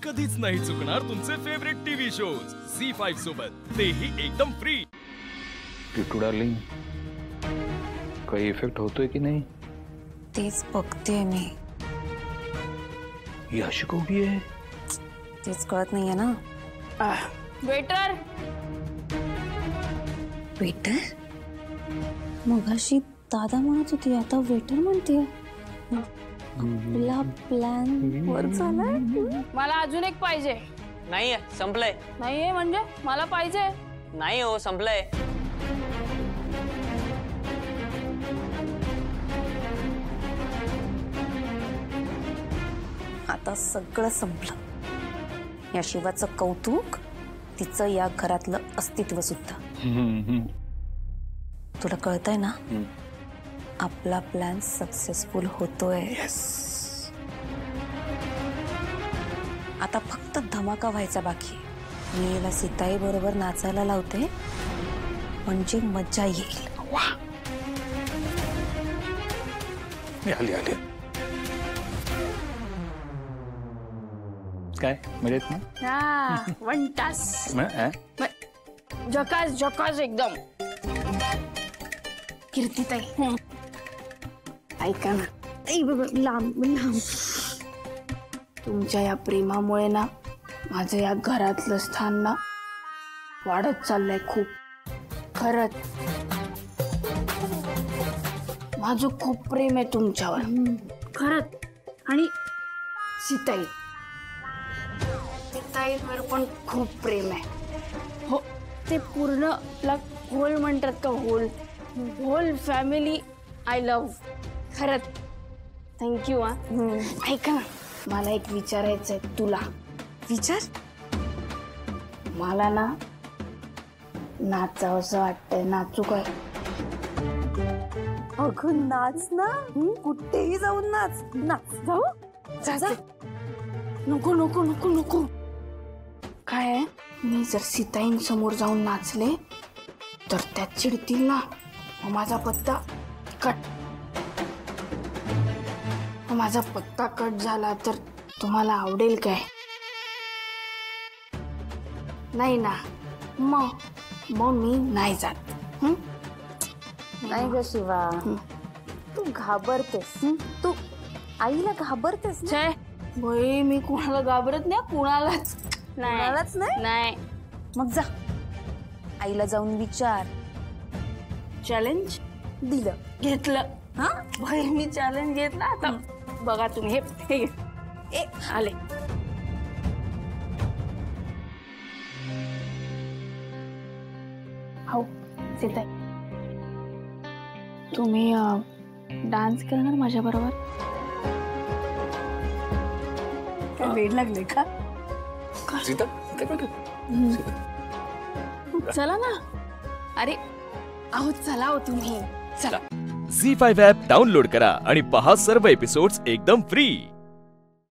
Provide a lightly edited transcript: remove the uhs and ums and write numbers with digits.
कधीच नाही चुकणार तुमचे फेवरेट टीव्ही शोज झी5 सोबत, तेही एकदम फ्री। टिटू डार्लिंग, काही इफेक्ट होतोय की नाही? तेच बघते मी। ही अशी कोबी आहे, तेच कळत नाहीये ना। Waiter waiter? मगाशी दादा म्हणत होती, आता वेटर म्हणते। आपला प्लॅन वर झालाय। मला अजून एक पाहिजे। नाहीये, संपलंय। नाहीये म्हणजे मला पाहिजे। नाही हो, संपलंय। आता सगळं संपलं। या शिवाचं कौतुक, तिचं या घरातलं अस्तित्व सुद्धा। तुला कळतंय ना? आपला प्लॅन सक्सेसफुल होतोय। आता फक्त धमाका व्हायचा बाकी। मी याला सीताई बरोबर नाचायला लावते, म्हणजे मजा येईल। आली काय मजेत ना? हा, वन तास झकास झकास एकदम। कीर्तिताई ऐका ना, लांब लांब। तुमच्या या प्रेमामुळे ना माझं या घरातलं स्थान ना वाढत चाललंय खूप। खरंच माझं खूप प्रेम आहे तुमच्यावर, खरंच। आणि सीताई, सीताईवर पण खूप प्रेम आहे। हो, ते पूर्ण होल म्हणतात का, होल फॅमिली आय लव्ह। खरंच थँक्यू। ऐका ना, मला एक विचारायचंय तुला। विचार। मला ना नाचावंसं वाटतंय, नाचू काय? अगं नाच ना, कुठेही जाऊन नाच। नाच जाऊ जा। नको नको नको नको। काय आहे, मी जर सीताईंसमोर जाऊन नाचले तर त्या चिडतील ना। माझा पत्ता कट। माझा पत्ता कट झाला तर तुम्हाला आवडेल काय? नाही ना, मग मी नाही जात। नाही ग शिवा, तू घाबरतेस। तू आईला घाबरतेस ना? भाई, मी कुणाला घाबरत नाही, कुणालाच नाही। मग जा, आईला जाऊन विचार। चॅलेंज दिलं, घेतलं। हा भाई, मी चॅलेंज घेतला। आता बघा तुम्ही, हे आले। हो सीताई, तुम्ही डान्स करणार माझ्या बरोबर? काय वेड लागले का? चला ना। अरे अहो, चला हो तुम्ही, चला। झी5 ॲप डाउनलोड करा आणि पहा सर्व एपिसोड्स एकदम फ्री।